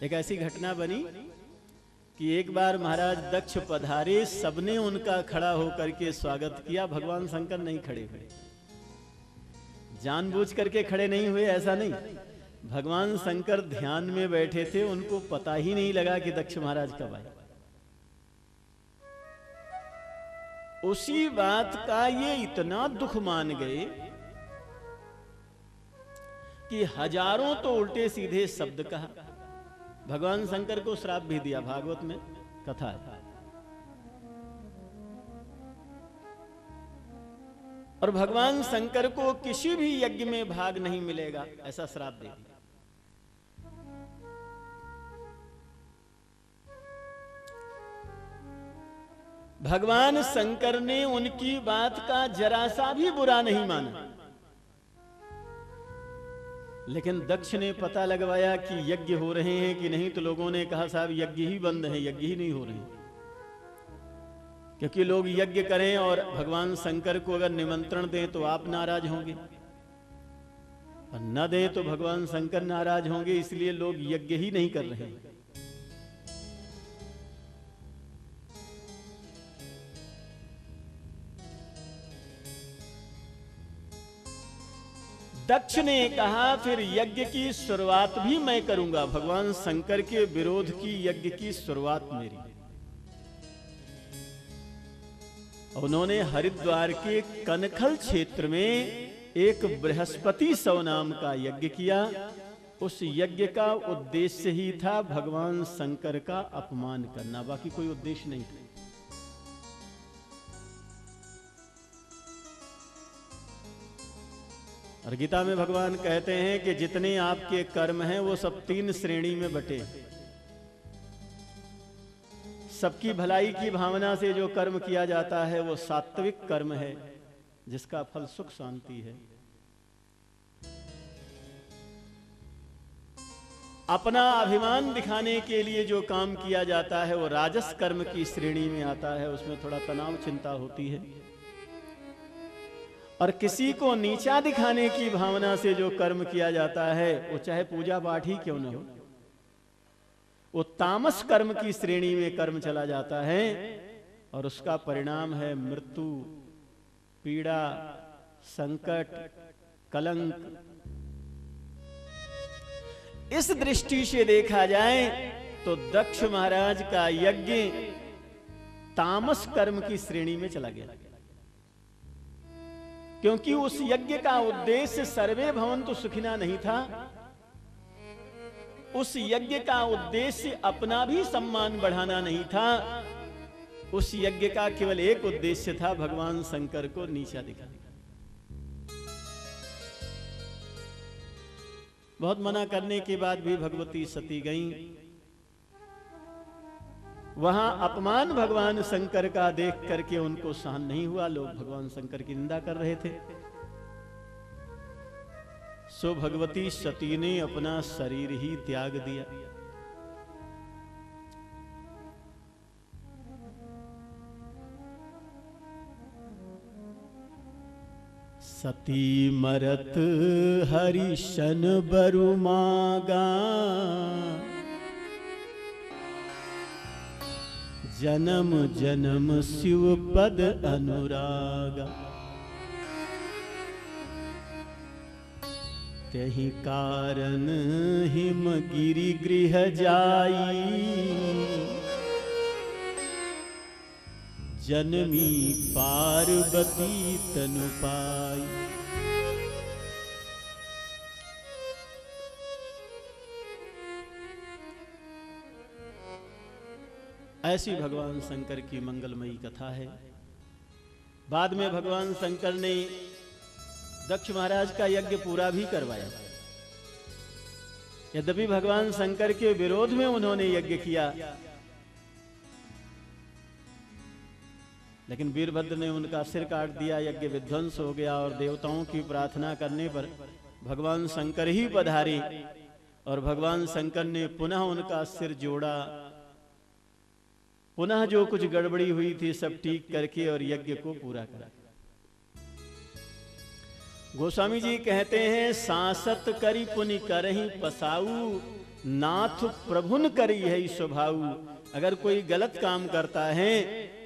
एक ऐसी घटना बनी कि एक बार महाराज दक्ष पधारे, सबने उनका खड़ा होकर के स्वागत किया, भगवान शंकर नहीं खड़े हुए। जानबूझ करके खड़े नहीं हुए ऐसा नहीं, भगवान शंकर ध्यान में बैठे थे, उनको पता ही नहीं लगा कि दक्ष महाराज कब आए। उसी बात का ये इतना दुख मान गए कि हजारों तो उल्टे सीधे शब्द कहा। भगवान शंकर को श्राप भी दिया, भागवत में कथा है। और भगवान शंकर को किसी भी यज्ञ में भाग नहीं मिलेगा, ऐसा श्राप दे दिया। भगवान शंकर ने उनकी बात का जरा सा भी बुरा नहीं माना, लेकिन दक्ष ने पता लगवाया कि यज्ञ हो रहे हैं कि नहीं, तो लोगों ने कहा साहब यज्ञ ही बंद है, यज्ञ ही नहीं हो रहे हैं। क्योंकि लोग यज्ञ करें और भगवान शंकर को अगर निमंत्रण दें तो आप नाराज होंगे, और न दें तो भगवान शंकर नाराज होंगे, इसलिए लोग यज्ञ ही नहीं कर रहे हैं। दक्ष ने कहा फिर यज्ञ की शुरुआत भी मैं करूंगा, भगवान शंकर के विरोध की यज्ञ की शुरुआत मेरी। उन्होंने हरिद्वार के कनखल क्षेत्र में एक बृहस्पति सौ नाम का यज्ञ किया। उस यज्ञ का उद्देश्य ही था भगवान शंकर का अपमान करना, बाकी कोई उद्देश्य नहीं था। और गीता में भगवान कहते हैं कि जितने आपके कर्म हैं वो सब 3 श्रेणी में बटे। सबकी भलाई की भावना से जो कर्म किया जाता है वो सात्विक कर्म है, जिसका फल सुख शांति है। अपना अभिमान दिखाने के लिए जो काम किया जाता है वो राजस कर्म की श्रेणी में आता है, उसमें थोड़ा तनाव चिंता होती है। और किसी को नीचा दिखाने की भावना से जो कर्म किया जाता है, वो चाहे पूजा पाठ ही क्यों न हो, वो तामस कर्म की श्रेणी में कर्म चला जाता है, और उसका परिणाम है मृत्यु, पीड़ा, संकट, कलंक। इस दृष्टि से देखा जाए तो दक्ष महाराज का यज्ञ तामस कर्म की श्रेणी में चला गया, क्योंकि उस यज्ञ का उद्देश्य सर्वे भवन्तु सुखिना नहीं था। उस यज्ञ का उद्देश्य अपना भी सम्मान बढ़ाना नहीं था। उस यज्ञ का केवल एक उद्देश्य था, भगवान शंकर को नीचा दिखाना। बहुत मना करने के बाद भी भगवती सती गईं। वहां अपमान भगवान शंकर का देख करके उनको सहन नहीं हुआ, लोग भगवान शंकर की निंदा कर रहे थे। सो भगवती सती ने अपना शरीर ही त्याग दिया। सती मरत हरिशन बरु मागा, जन्म जन्म शिव पद अनुरागा। तहि कारण हिमगिरि गृह जाई, जनमी पार्वती तनु पाई। ऐसी भगवान शंकर की मंगलमयी कथा है। बाद में भगवान शंकर ने दक्ष महाराज का यज्ञ पूरा भी करवाया। यद्यपि भगवान शंकर के विरोध में उन्होंने यज्ञ किया, लेकिन वीरभद्र ने उनका सिर काट दिया, यज्ञ विध्वंस हो गया। और देवताओं की प्रार्थना करने पर भगवान शंकर ही पधारे, और भगवान शंकर ने पुनः उनका सिर जोड़ा, पुनः जो कुछ गड़बड़ी हुई थी सब ठीक करके और यज्ञ को पूरा करा। गोस्वामी जी कहते हैं, सांसत करी पुनि करहि पसाऊ, नाथ प्रभुन करी है स्वभाव। अगर कोई गलत काम करता है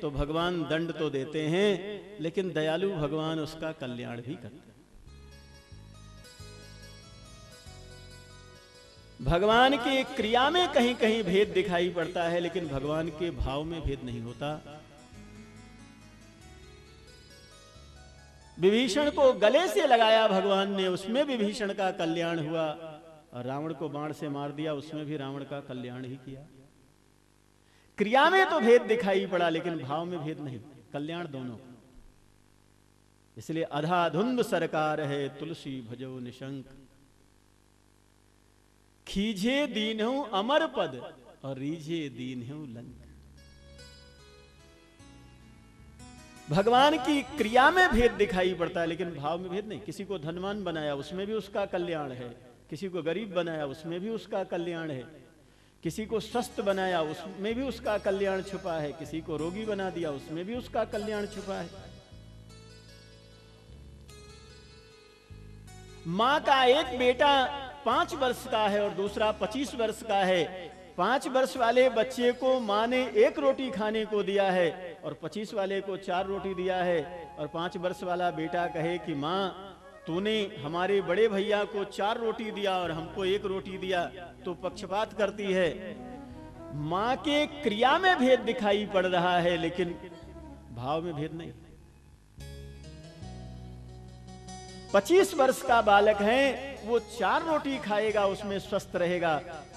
तो भगवान दंड तो देते हैं, लेकिन दयालु भगवान उसका कल्याण भी करते हैं। भगवान के क्रिया में कहीं कहीं भेद दिखाई पड़ता है, लेकिन भगवान के भाव में भेद नहीं होता। विभीषण को गले से लगाया भगवान ने, उसमें विभीषण का कल्याण हुआ, और रावण को बाण से मार दिया, उसमें भी रावण का कल्याण ही किया। क्रिया में तो भेद दिखाई पड़ा, लेकिन भाव में भेद नहीं, कल्याण दोनों। इसलिए अधाधुंध सरकार है तुलसी भजो निशंक, खीजे दीन्हु अमर पद और रीझे दीन्हु लंक। भगवान की क्रिया में भेद दिखाई पड़ता है, लेकिन भाव में भेद नहीं। किसी को धनवान बनाया, उसमें भी उसका कल्याण है। किसी को गरीब बनाया, उसमें भी उसका कल्याण है। किसी को स्वस्थ बनाया, उसमें भी उसका कल्याण छुपा है। किसी को रोगी बना दिया, उसमें भी उसका कल्याण छुपा है। मां का एक बेटा 5 वर्ष का है और दूसरा 25 वर्ष का है। 5 वर्ष वाले बच्चे को मां ने 1 रोटी खाने को दिया है और 25 वाले को 4 रोटी दिया है। और 5 वर्ष वाला बेटा कहे कि मां, तूने हमारे बड़े भैया को 4 रोटी दिया और हमको 1 रोटी दिया, तो पक्षपात करती है। मां के क्रिया में भेद दिखाई पड़ रहा है, लेकिन भाव में भेद नहीं। 25 वर्ष का बालक है, वो 4 रोटी खाएगा, उसमें स्वस्थ रहेगा,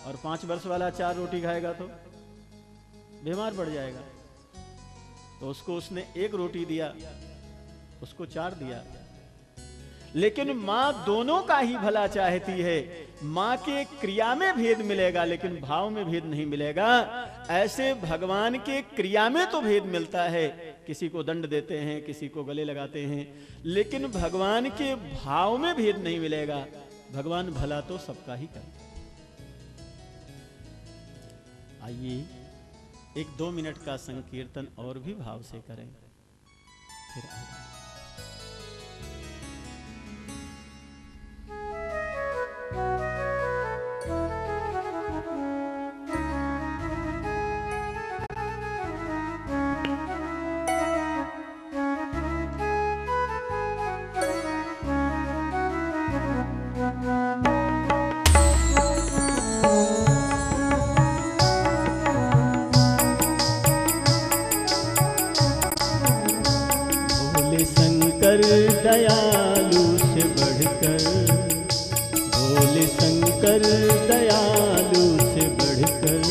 और 5 वर्ष वाला 4 रोटी खाएगा तो बीमार पड़ जाएगा। तो उसको उसने 1 रोटी दिया, उसको 4 दिया। लेकिन मां दोनों का ही भला चाहती है। मां के क्रिया में भेद मिलेगा, लेकिन भाव में भेद नहीं मिलेगा। ऐसे भगवान के क्रिया में तो भेद मिलता है, किसी को दंड देते हैं, किसी को गले लगाते हैं, लेकिन भगवान के भाव में भेद नहीं मिलेगा। भगवान भला तो सबका ही करता है। आइए 1-2 मिनट का संकीर्तन और भी भाव से करें, फिर आगे। दयालु से बढ़कर, भोले शंकर दयालु से बढ़कर,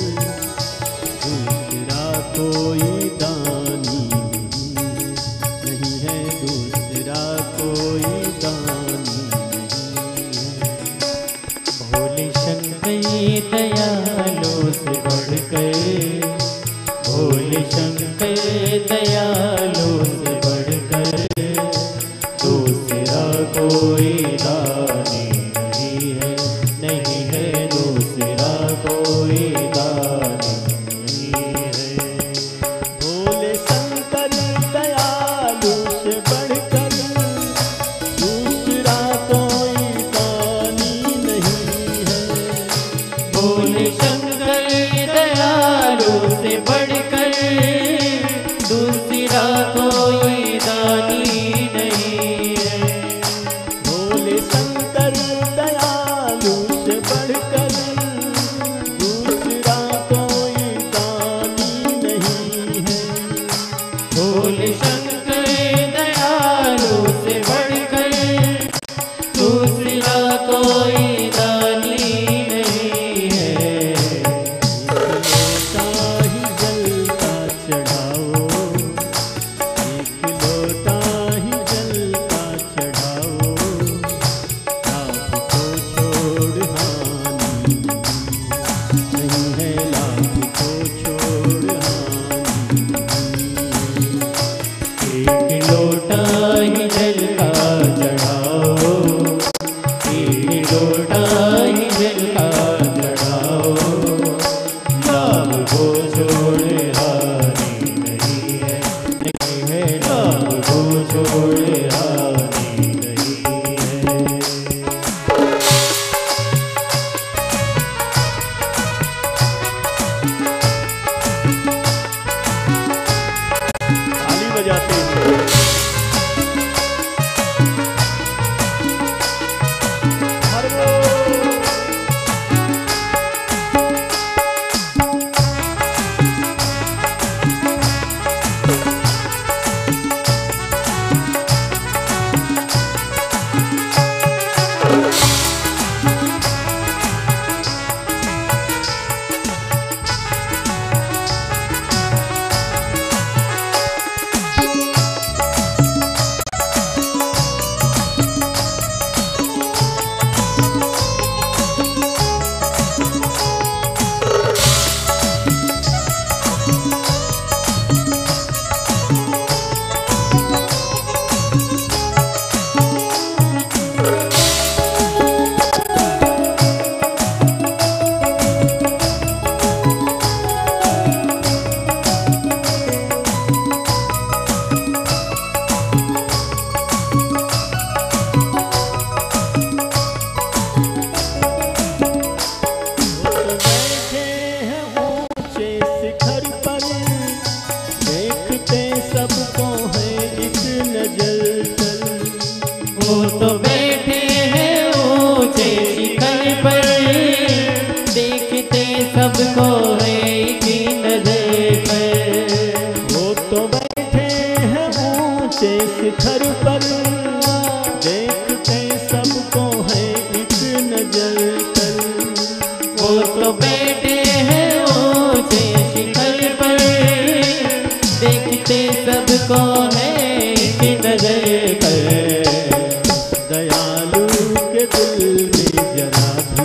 दूसरा कोई दानी नहीं है, दूसरा कोई दानी नहीं है। भोले शंकर दयालु से बढ़कर, भोले शंकर दयालु से बढ़कर, कोई दानी नहीं है, नहीं है, दूसरा कोई दानी नहीं है। भोले शंकर दयालु से बढ़कर, दूसरा कोई दानी नहीं है। भोले शंकर दयालु से बढ़कर, दूसरा कोई दानी जल वो तो बैठे हैं ऊंचे शिखर पर, देखते सबको है कि नजर पर। दयालु के दिल में जरा भी,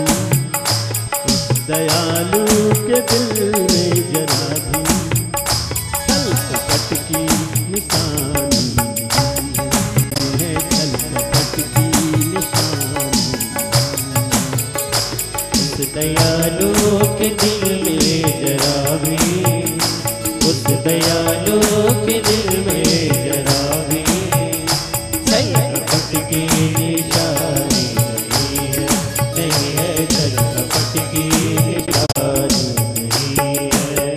उस दयालु के दिल में जरा भी छल कपट की निशानी है, छल कपट की निशानी। उस दयालु के दिल में जरा भी, उस दयालु के दिल में जरा भी छल कपट की निशानी नहीं है, नहीं है, छल कपट की निशानी नहीं है।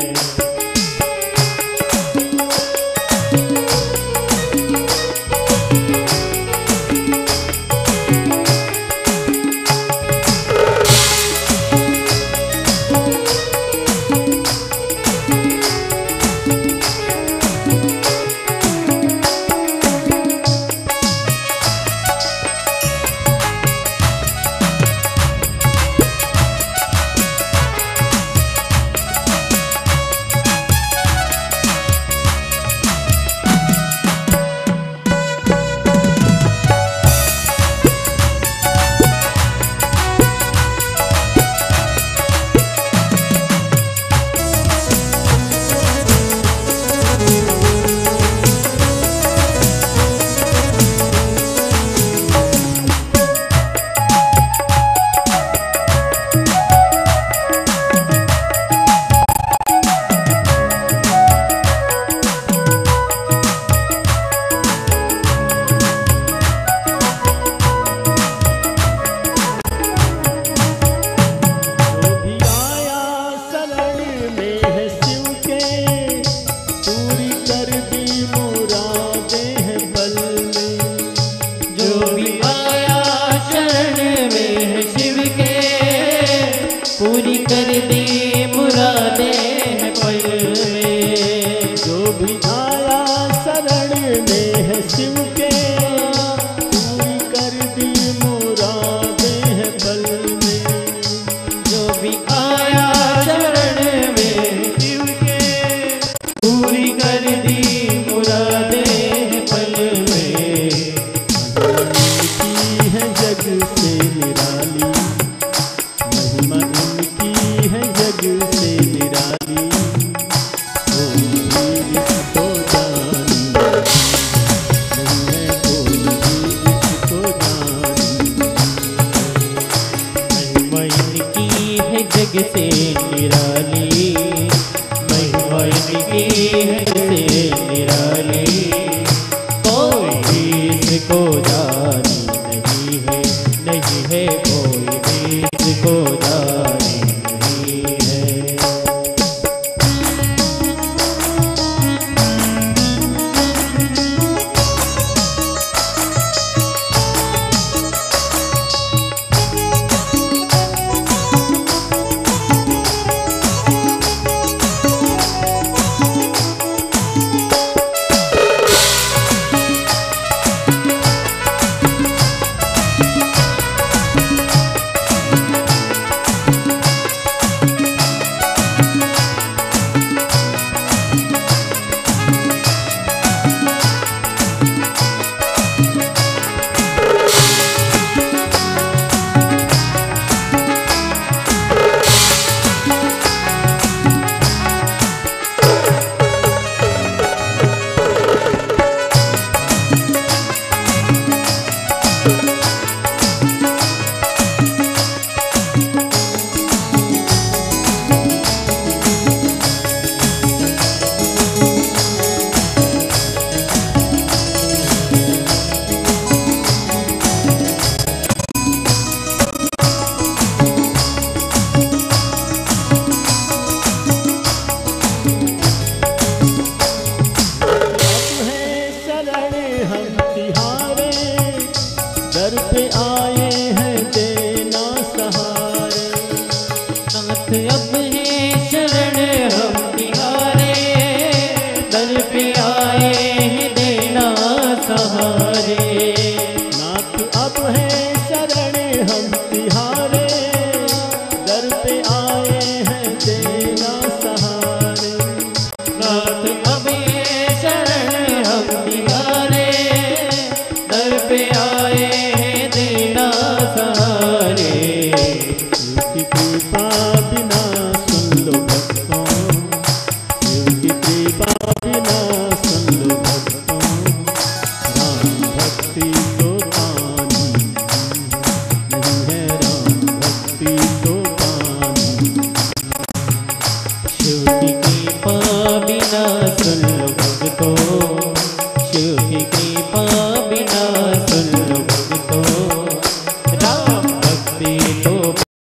पूरी कर दी मुरादें हैं पल में। जो भी आया शरण में है शिव के, पूरी कर दी मुरादें हैं पल में। जो भी आया शरण में शिव के, पूरी कर दी मुरादें हैं पल में। इनकी है जग से निराली, महिमा इनकी है जग से निराली। कोई भी इसको जानी नहीं है, कोई भी इसको जानी। महिमा इनकी है जग से निराली, महिमा इनकी है जग से निराली। कोई भी इसको जानी नहीं है, नहीं है, कोई भी इसको जानी नहीं है। दर पे आए हैं देना सहारे। नाथ अब है शरण हम तिहारे, दर पे आए हैं देना सहारे। नाथ अब है शरण हम तिहारे, दर पे कृपा बिना सुन लो भक्तों, शिव की कृपा बिना सुन लो भक्तों, राम भक्ति तो पानी नहीं है, राम भक्ति तो पानी। शिव की कृपा बिना सुन लो भक्तों, शिव की